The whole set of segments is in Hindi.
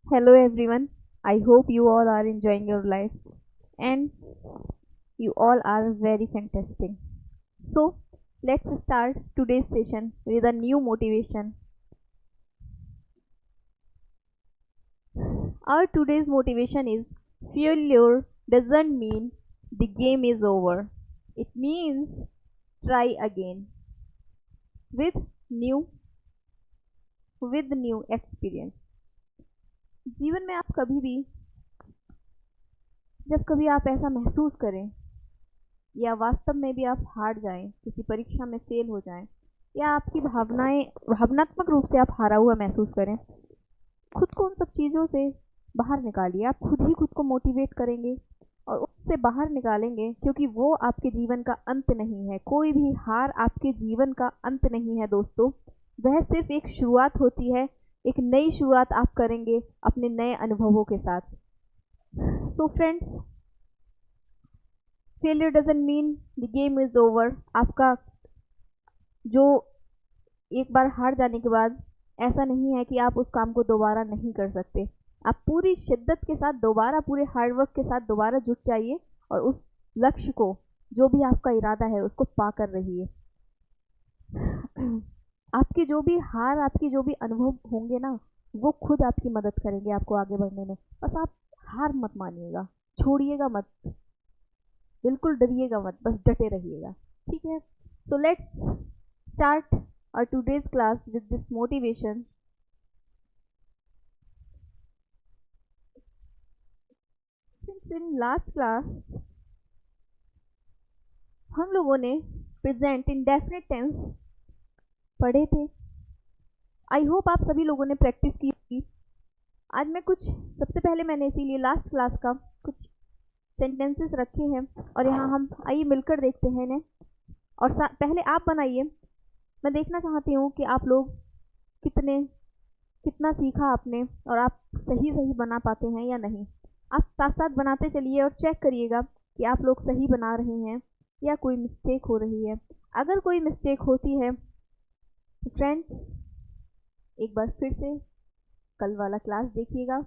Hello everyone. I hope you all are enjoying your life and you all are very fantastic. So, let's start today's session with a new motivation. Our today's motivation is failure doesn't mean the game is over. It means try again with new new experience. जीवन में आप कभी भी जब कभी आप ऐसा महसूस करें या वास्तव में भी आप हार जाएं, किसी परीक्षा में फेल हो जाएं, या आपकी भावनाएं भावनात्मक रूप से आप हारा हुआ महसूस करें, खुद को उन सब चीज़ों से बाहर निकालिए। आप खुद ही खुद को मोटिवेट करेंगे और उससे बाहर निकालेंगे, क्योंकि वो आपके जीवन का अंत नहीं है। कोई भी हार आपके जीवन का अंत नहीं है दोस्तों, वह सिर्फ एक शुरुआत होती है। एक नई शुरुआत आप करेंगे अपने नए अनुभवों के साथ। So friends, failure doesn't mean the game is over. आपका जो एक बार हार जाने के बाद ऐसा नहीं है कि आप उस काम को दोबारा नहीं कर सकते। आप पूरी शिद्दत के साथ दोबारा, पूरे हार्डवर्क के साथ दोबारा जुट जाइए और उस लक्ष्य को, जो भी आपका इरादा है, उसको पा कर रहिए। आपकी जो भी हार, आपकी जो भी अनुभव होंगे ना, वो खुद आपकी मदद करेंगे आपको आगे बढ़ने में। बस आप हार मत मानिएगा, छोड़िएगा मत, बिल्कुल डरिएगा मत, बस डटे रहिएगा। ठीक है? So let's start our today's class with this motivation. Since in last class हम लोगों ने प्रेजेंट इंडेफिनिट टेंस पढ़े थे। आई होप आप सभी लोगों ने प्रैक्टिस की होगी। आज मैं कुछ, सबसे पहले मैंने इसीलिए लास्ट क्लास का कुछ सेंटेंसेस रखे हैं और यहाँ हम आइए मिलकर देखते हैं इन्हें। और पहले आप बनाइए। मैं देखना चाहती हूँ कि आप लोग कितना सीखा आपने और आप सही बना पाते हैं या नहीं। आप साथ साथ बनाते चलिए और चेक करिएगा कि आप लोग सही बना रहे हैं या कोई मिस्टेक हो रही है। अगर कोई मिस्टेक होती है तो फ्रेंड्स, एक बार फिर से कल वाला क्लास देखिएगा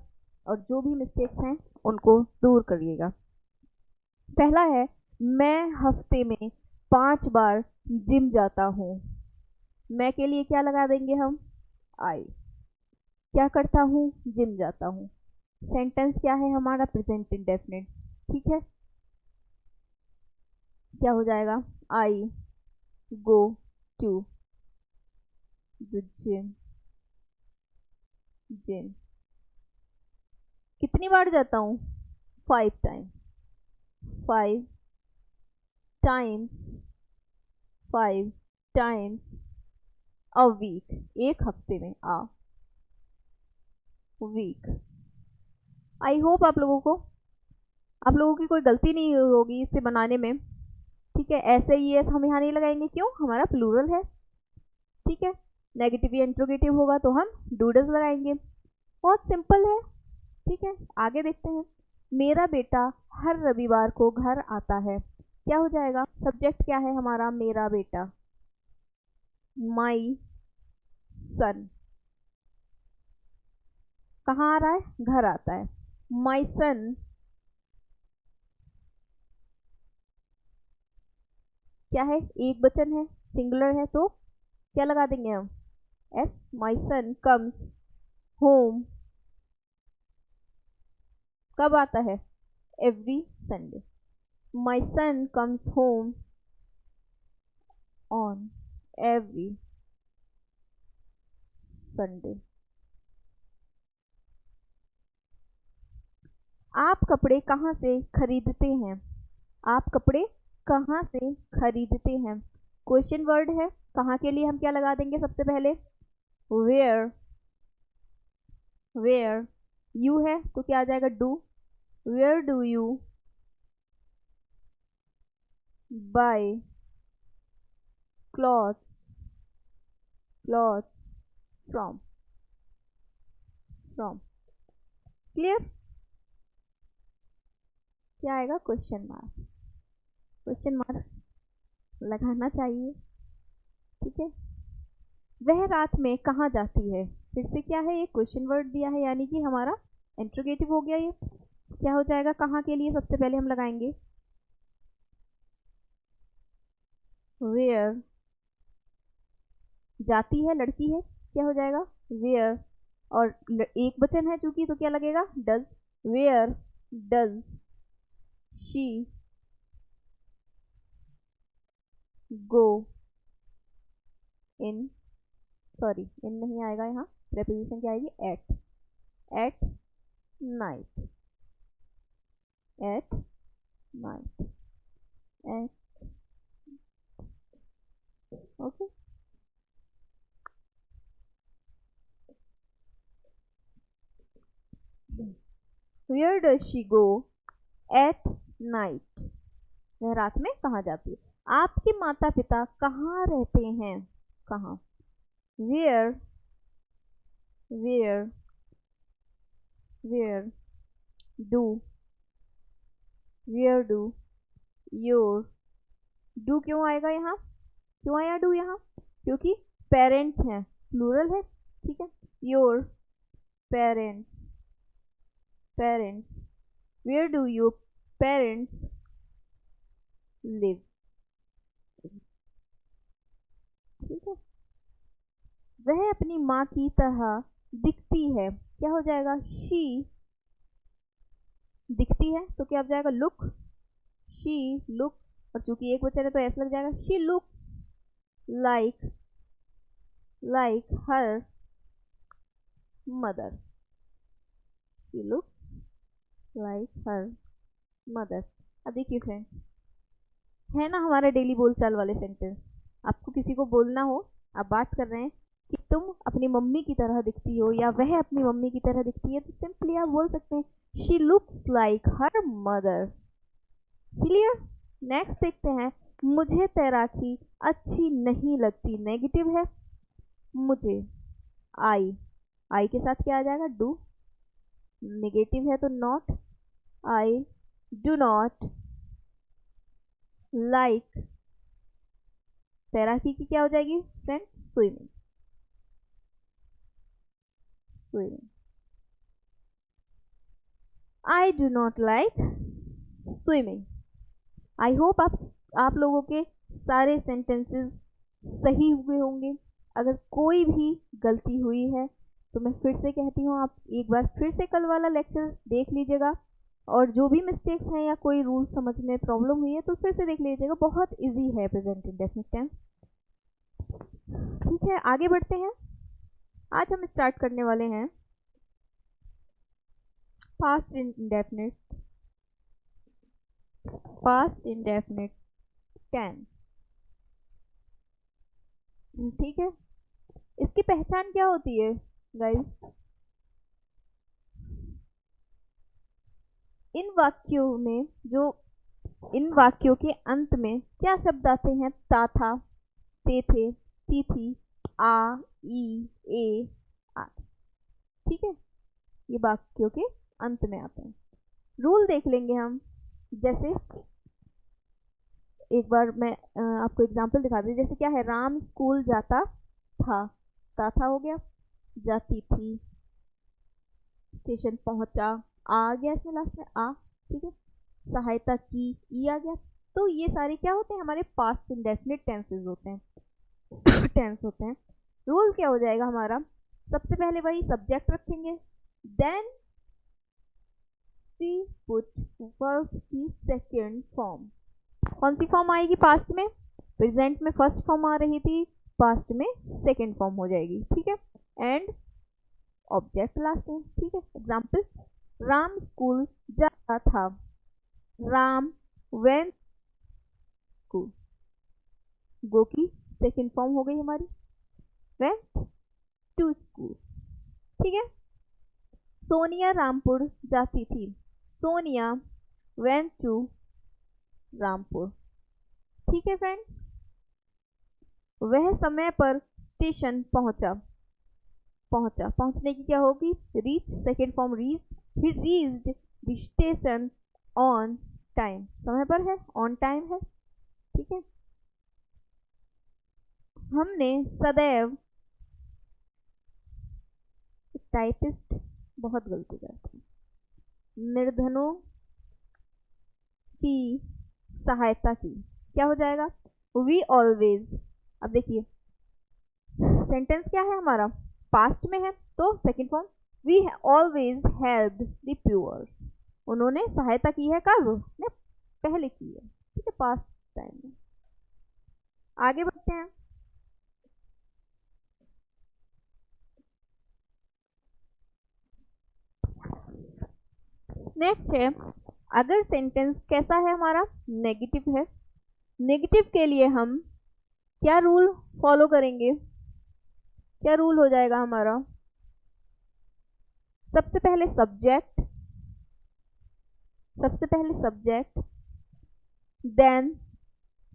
और जो भी मिस्टेक्स हैं उनको दूर करिएगा। पहला है, मैं हफ्ते में 5 बार जिम जाता हूँ। मैं के लिए क्या लगा देंगे हम? आई। क्या करता हूँ? जिम जाता हूँ। सेंटेंस क्या है हमारा? Present indefinite. ठीक है, क्या हो जाएगा? I go to the gym. Gym कितनी बार जाता हूँ? 5 time. 5 times, 5 times a week. एक हफ्ते में, आ वीक। आई होप आप लोगों की कोई गलती नहीं होगी इसे बनाने में। ठीक है, ऐसे ही एस हम यहाँ नहीं लगाएंगे, क्यों? हमारा प्लूरल है। ठीक है, नेगेटिव या इंट्रोगेटिव होगा तो हम डूडल्स लगाएंगे। बहुत सिंपल है। ठीक है, आगे देखते हैं। मेरा बेटा हर रविवार को घर आता है। क्या हो जाएगा? सब्जेक्ट क्या है हमारा? मेरा बेटा, माई सन। कहाँ आ रहा है? घर आता है। माई सन क्या है? एक वचन है, सिंगुलर है, तो क्या लगा देंगे हम? S. My son comes home. कब आता है? Every Sunday. My son comes home on every Sunday. आप कपड़े कहाँ से खरीदते हैं? आप कपड़े कहाँ से खरीदते हैं? क्वेश्चन वर्ड है। कहाँ के लिए हम क्या लगा देंगे? सबसे पहले वेयर। वेयर यू है तो क्या आ जाएगा? Do. Where do you buy clothes? Clothes from. From. Clear? क्या आएगा? Question mark. क्वेश्चन मार्क लगाना चाहिए। ठीक है, वह रात में कहाँ जाती है? फिर से क्या है? एक क्वेश्चन वर्ड दिया है, यानी कि हमारा इंट्रोगेटिव हो गया ये। क्या हो जाएगा, कहाँ के लिए सबसे पहले हम लगाएंगे, वेयर, जाती है लड़की है, क्या हो जाएगा वेयर, और एक वचन है चूंकि तो क्या लगेगा does, where does she go in, sorry in नहीं आएगा यहाँ, प्रेपोजिशन क्या आएगी at night, at night, at, okay. Where does she go at night, वह रात में कहाँ जाती है। आपके माता पिता कहाँ रहते हैं, कहाँ, where, where, where do, where do your, do क्यों आएगा यहाँ, क्यों आया डू यहाँ, क्योंकि पेरेंट्स हैं, प्लूरल है, ठीक है। Your parents, parents, where do your parents live, ठीक है। वह अपनी माँ की तरह दिखती है, क्या हो जाएगा शी, दिखती है तो क्या हो जाएगा लुक, शी लुक, और चूंकि एक वचन है तो ऐसा लग जाएगा she looks like, like her mother, she looks like her mother. अब देखिए फ्रेंड्स, है ना हमारे डेली बोलचाल वाले सेंटेंस, आपको किसी को बोलना हो, आप बात कर रहे हैं कि तुम अपनी मम्मी की तरह दिखती हो या वह अपनी मम्मी की तरह दिखती है, तो सिंपली आप बोल सकते हैं she looks like her mother, clear. Next देखते हैं, मुझे तैराकी अच्छी नहीं लगती, नेगेटिव है, मुझे, आई के साथ क्या आ जाएगा डू, नेगेटिव है तो not, I do not like, तैराकी की क्या हो जाएगी friends swimming, swimming, I do not like swimming. I hope आप लोगों के सारे सेंटेंसेस सही हुए होंगे। अगर कोई भी गलती हुई है तो मैं फिर से कहती हूँ, आप एक बार फिर से कल वाला लेक्चर देख लीजिएगा, और जो भी मिस्टेक्स हैं या कोई रूल समझने प्रॉब्लम हुई है तो फिर से देख लीजिएगा, बहुत इजी है प्रेजेंट इंडेफिनिट टेंस। ठीक है, आगे बढ़ते हैं। आज हम स्टार्ट करने वाले हैं past indefinite, past indefinite tense, ठीक है। इसकी पहचान क्या होती है गाइस, इन वाक्यों में जो, इन वाक्यों के अंत में क्या शब्द आते हैं, ता था, ते थे, ती थी, आ, ई, ए, आ, ठीक है, ये वाक्यों के अंत में आते हैं। रूल देख लेंगे हम, जैसे एक बार मैं आपको एग्जांपल दिखा दी, जैसे क्या है, राम स्कूल जाता था, था हो गया, जाती थी, स्टेशन पहुंचा, आ गया इसमें लास्ट में आ, ठीक है, सहायता की, ई आ गया। तो ये सारे क्या होते हैं, हमारे पास्ट इंडेफिनिट टेंसेस होते हैं टेंस होते हैं। रूल क्या हो जाएगा हमारा, सबसे पहले वही सब्जेक्ट रखेंगे, देन वी पुट वर्ब की सेकेंड फॉर्म, कौन सी फॉर्म आएगी पास्ट में, प्रेजेंट में फर्स्ट फॉर्म आ रही थी, पास्ट में सेकेंड फॉर्म हो जाएगी, ठीक है, एंड ऑब्जेक्ट लास्ट में, ठीक है। एग्जाम्पल, राम स्कूल जाता था, राम वेंट स्कूल, गो की सेकेंड फॉर्म हो गई हमारी, वेंट टू स्कूल, ठीक है। सोनिया रामपुर जाती थी, सोनिया वेंट टू रामपुर, ठीक है फ्रेंड्स। वह समय पर स्टेशन पहुंचा, पहुंचा, पहुंचने की क्या होगी, reach, second form reach, he reached the station on time, समय पर है, ऑन टाइम है, ठीक है। हमने सदैव, टाइपिस्ट बहुत गलती करते हैं। निर्धनों की सहायता की, क्या हो जाएगा? We always. अब देखिए सेंटेंस क्या है हमारा, पास्ट में है, तो second form we always help the poor. उन्होंने सहायता की है, कब? ने पहले की है, ठीक है, पास्ट टाइम में। आगे बढ़ते हैं। नेक्स्ट है, अगर सेंटेंस कैसा है हमारा, नेगेटिव है, नेगेटिव के लिए हम क्या रूल फॉलो करेंगे? क्या रूल हो जाएगा हमारा? सबसे पहले सब्जेक्ट, देन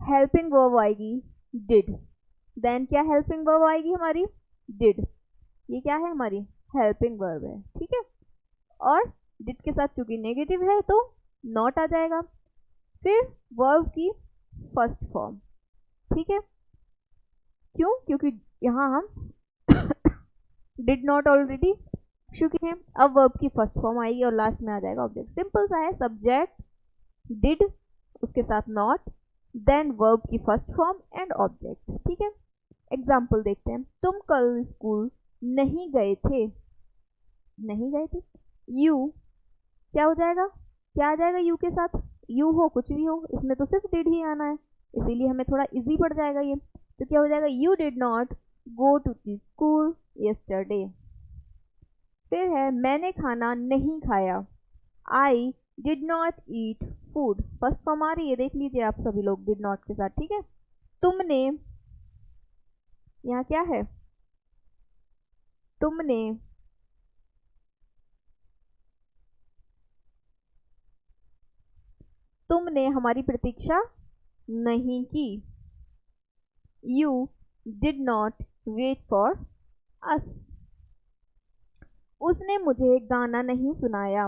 हेल्पिंग वर्ब आएगी डिड, देन क्या हेल्पिंग वर्ब आएगी हमारी? डिड। ये क्या है हमारी? हेल्पिंग वर्ब है, ठीक है। और डिड के साथ चूंकि नेगेटिव है तो नॉट आ जाएगा। फिर वर्ब की फर्स्ट फॉर्म, ठीक है। क्यों? क्योंकि यहाँ हम डिड नॉट ऑलरेडी चुके हैं, अब वर्ब की फर्स्ट फॉर्म आएगी और लास्ट में आ जाएगा ऑब्जेक्ट। सिंपल सा है, सब्जेक्ट डिड उसके साथ नॉट, देन वर्ब की फर्स्ट फॉर्म एंड ऑब्जेक्ट, ठीक है। एग्जाम्पल देखते हैं। तुम कल स्कूल नहीं गए थे, यू क्या हो जाएगा? क्या आ जाएगा यू के साथ? यू हो कुछ भी हो, इसमें तो सिर्फ डिड ही आना है, इसीलिए हमें थोड़ा इजी पड़ जाएगा ये। तो क्या हो जाएगा? You did not go to the school yesterday. फिर है मैंने खाना नहीं खाया, I did not eat food. First form आ रही है, देख लीजिए आप सभी लोग डिड नॉट के साथ, ठीक है। तुमने, यहाँ क्या है? तुमने हमारी प्रतीक्षा नहीं की, you did not wait for us. उसने मुझे गाना नहीं सुनाया,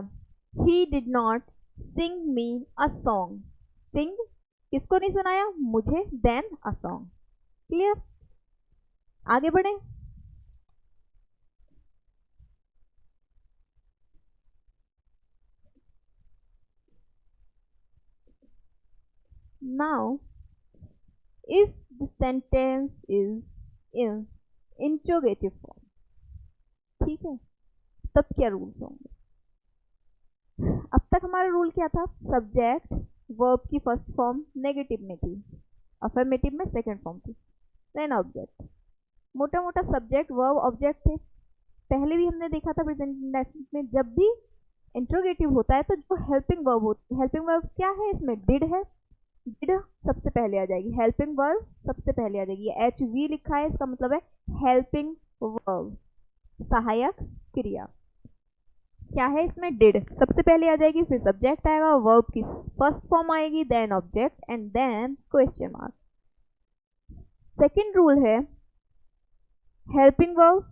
he did not sing me a song. Sing किसको नहीं सुनाया? मुझे, देन अ सॉन्ग। क्लियर? आगे बढ़े। Now if the sentence is in interrogative form, ठीक है, तब क्या रूल्स होंगे? अब तक हमारा रूल क्या था? सब्जेक्ट वर्ब की फर्स्ट फॉर्म नेगेटिव में थी, अफर्मेटिव में सेकंड फॉर्म थी, देन ऑब्जेक्ट। मोटा मोटा सब्जेक्ट वर्ब ऑब्जेक्ट थे। पहले भी हमने देखा था प्रेजेंट इंडेफिनिट में, जब भी इंट्रोगेटिव होता है तो जो हेल्पिंग वर्ब होती है, हेल्पिंग वर्ब क्या है? इसमें डिड है, डिड सबसे पहले आ जाएगी, हेल्पिंग वर्ब सबसे पहले आ जाएगी। एच वी लिखा है, इसका मतलब है हेल्पिंग वर्ब, सहायक क्रिया। क्या है इसमें? डिड सबसे पहले आ जाएगी, फिर सब्जेक्ट आएगा, वर्ब की फर्स्ट फॉर्म आएगी, then object and then question mark. Second rule है हेल्पिंग वर्ब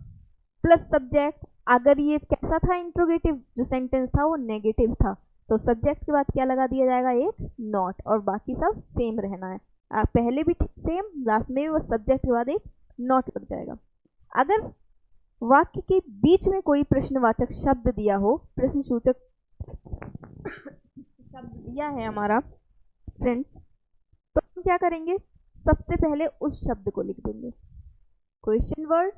प्लस सब्जेक्ट। अगर ये कैसा था इंट्रोगेटिव, जो सेंटेंस था वो नेगेटिव था, तो सब्जेक्ट के बाद क्या लगा दिया जाएगा? एक नॉट, और बाकी सब सेम रहना है। पहले भी सेम, लास्ट में भी वो सब्जेक्ट के बाद एक नॉट लग जाएगा। अगर वाक्य के बीच में कोई प्रश्नवाचक शब्द दिया हो, प्रश्नसूचक शब्द दिया है हमारा फ्रेंड्स, तो हम क्या करेंगे? सबसे पहले उस शब्द को लिख देंगे, question word,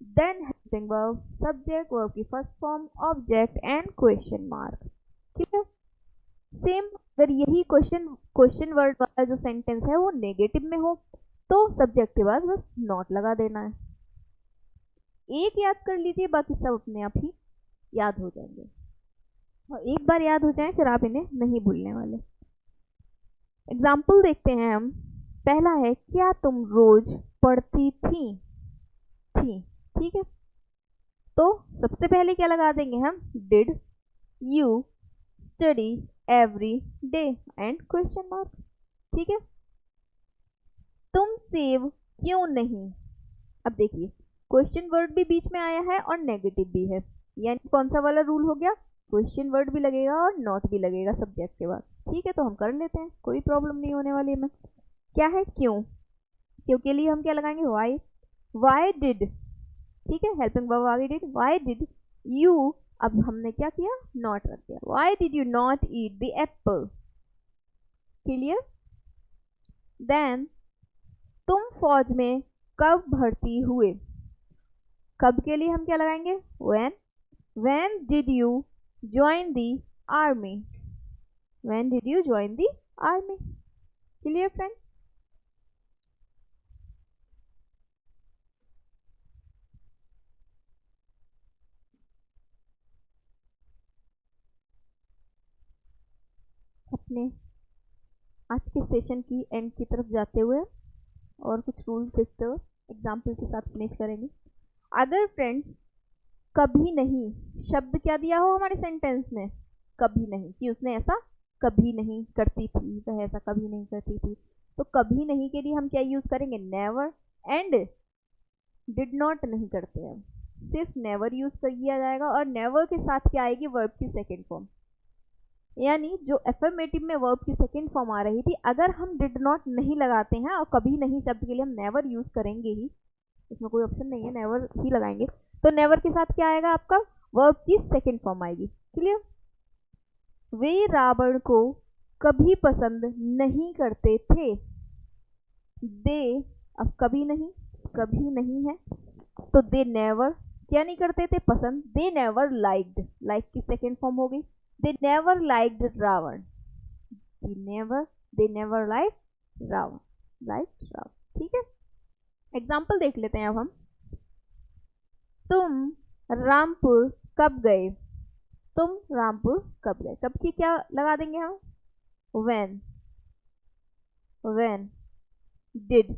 then helping verb, subject, verb की first form, object and question mark. ठीक है। सेम अगर यही क्वेश्चन वर्ड वाला जो सेंटेंस है वो नेगेटिव में हो तो सब्जेक्ट के बाद बस नॉट लगा देना है। एक याद कर लीजिए, बाकी सब अपने आप ही याद हो जाएंगे, और एक बार याद हो जाए फिर आप इन्हें नहीं भूलने वाले। एग्जाम्पल देखते हैं हम। पहला है, क्या तुम रोज पढ़ती थी? ठीक है, तो सबसे पहले क्या लगा देंगे हम? Did you study every day and question mark. ठीक है। तुम सेव क्यों नहीं? अब देखिए क्वेश्चन वर्ड भी बीच में आया है और नेगेटिव भी है, यानी कौन सा वाला रूल हो गया? क्वेश्चन वर्ड भी लगेगा और नॉट भी लगेगा सब्जेक्ट के बाद। ठीक है, तो हम कर लेते हैं, कोई प्रॉब्लम नहीं होने वाली है। क्या है? क्यों। क्यों के लिए हम क्या लगाएंगे? वाई डिड, ठीक है, हेल्पिंग वर्ब आगे डिड, वाई डिड यू अब हमने क्या किया, नॉट रख दिया। Why did you not eat the apple, clear. Then तुम फौज में कब भर्ती हुए, कब के लिए हम क्या लगाएंगे, when. When did you join the army, when did you join the army, clear friends. अपने आज के सेशन की एंड की तरफ जाते हुए और कुछ रूल्स देखते हुए एग्जाम्पल के साथ फिनिश करेंगे। अगर फ्रेंड्स कभी नहीं शब्द क्या दिया हो हमारे सेंटेंस में, कभी नहीं, कि उसने ऐसा कभी नहीं करती थी, वह ऐसा कभी नहीं करती थी, तो कभी नहीं के लिए हम क्या यूज करेंगे, नेवर। एंड डिड नॉट नहीं करते हैं, सिर्फ नेवर यूज किया जाएगा, और नेवर के साथ क्या आएगी, वर्ब की सेकेंड फॉर्म। यानी जो एफर्मेटिव में वर्ब की सेकेंड फॉर्म आ रही थी, अगर हम डिड नॉट नहीं लगाते हैं और कभी नहीं शब्द के लिए हम नेवर यूज करेंगे ही, इसमें कोई ऑप्शन नहीं है, नेवर ही लगाएंगे, तो नेवर के साथ क्या आएगा आपका, वर्ब की सेकेंड फॉर्म आएगी, क्लियर। वे रावण को कभी पसंद नहीं करते थे, दे, अब कभी नहीं है, तो दे नेवर क्या नहीं करते थे, पसंद, दे नेवर लाइक्ड, लाइक की सेकेंड फॉर्म हो गई, they never liked Ravan, they never like Ravan, ठीक है। एग्जाम्पल देख लेते हैं अब हम। तुम रामपुर कब गए, तुम रामपुर कब गए, कब की क्या लगा देंगे हम, when did,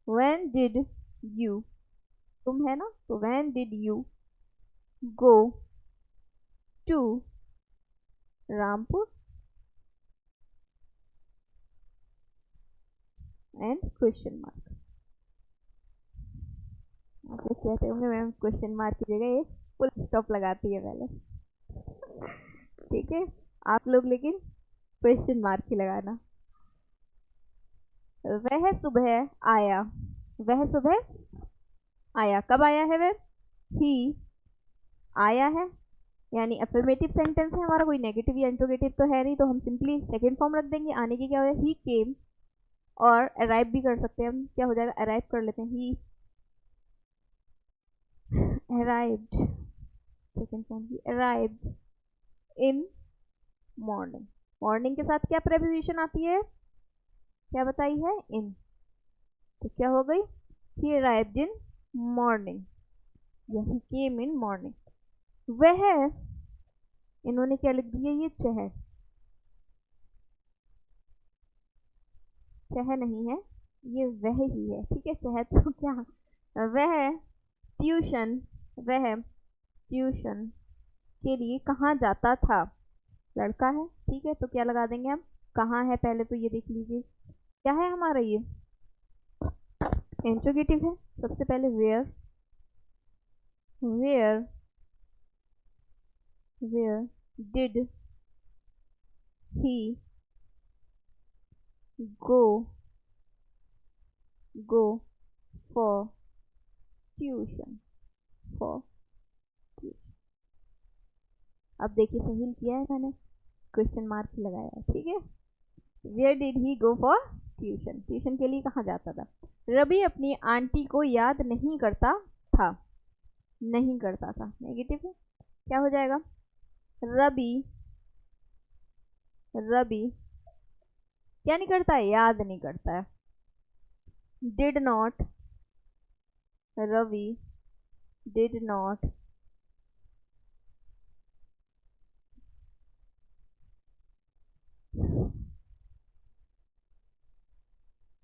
when did you, तुम है ना, तो when did you go to Rampur, and question mark. आप लोग कहते होंगे मैम क्वेश्चन मार्क की जगह एक फुल स्टॉप लगाती है पहले, ठीक है, आप लोग लेकिन क्वेश्चन मार्क ही लगाना। वह सुबह आया, वह सुबह आया, कब आया है वह, ही आया है, यानी अफर्मेटिव सेंटेंस है हमारा, कोई नेगेटिव या इंट्रोगेटिव तो है नहीं, तो हम सिंपली सेकेंड फॉर्म रख देंगे। आने की क्या हो, ही केम, और अराइव भी कर सकते हैं हम, क्या हो जाएगा, अराइव कर लेते हैं, ही arrived, second form, he arrived in morning, morning के साथ क्या प्रेपोजिशन आती है, क्या बताई है, इन, तो क्या हो गई, ही अराइव्ड इन मॉर्निंग, या ही केम इन मॉर्निंग। वह, इन्होंने क्या लिख दिया, ये चह, चह नहीं है, ये वह ही है, ठीक है, चह तो क्या, वह ट्यूशन, वह ट्यूशन के लिए कहाँ जाता था, लड़का है, ठीक है, तो क्या लगा देंगे हम, कहाँ है, पहले तो ये देख लीजिए क्या है हमारा, ये इंट्रोगेटिव है, सबसे पहले where, did he go for tuition, अब देखिए सही किया है मैंने, क्वेश्चन मार्क लगाया है, ठीक है। Where did he go for tuition, tuition के लिए कहाँ जाता था। रवि अपनी आंटी को याद नहीं करता था, नेगेटिव है, क्या हो जाएगा, रवि क्या नहीं करता है, याद नहीं करता है, did not, Ravi did not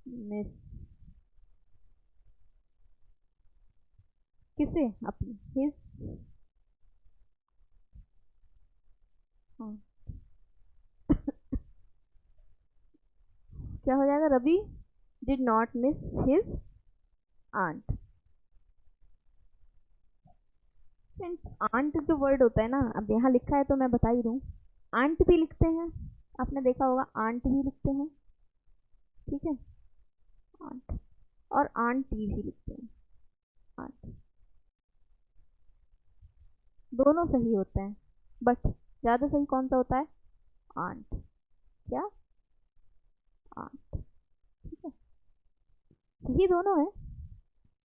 miss, किसे, अपनी, हिज, हाँ क्या हो जाएगा, Ravi did not miss his aunt. Friends aunt जो वर्ड होता है ना, अब यहाँ लिखा है तो मैं बता ही दूँ, आंट भी लिखते हैं, आपने देखा होगा आंट भी लिखते हैं, ठीक है, आंट, और आंटी भी लिखते हैं, आंट, दोनों सही होते हैं, बट ज़्यादा सही कौन सा होता है? आंट। क्या? आंट। ठीक है, सही दोनों है,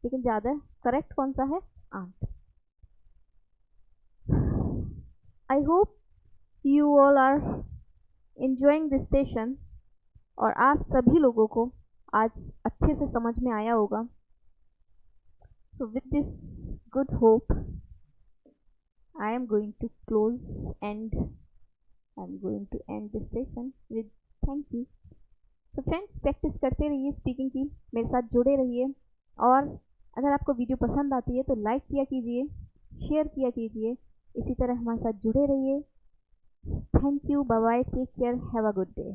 लेकिन ज़्यादा करेक्ट कौन सा है? Aunt. I hope you all are enjoying this session, और आप सभी लोगों को आज अच्छे से समझ में आया होगा। So with this good hope I am going to close and I'm going to end this session with thank you. तो फ्रेंड्स, प्रैक्टिस करते रहिए स्पीकिंग की, मेरे साथ जुड़े रहिए, और अगर आपको वीडियो पसंद आती है तो लाइक किया कीजिए, शेयर किया कीजिए, इसी तरह हमारे साथ जुड़े रहिए। Thank you, bye bye, take care, have a good day.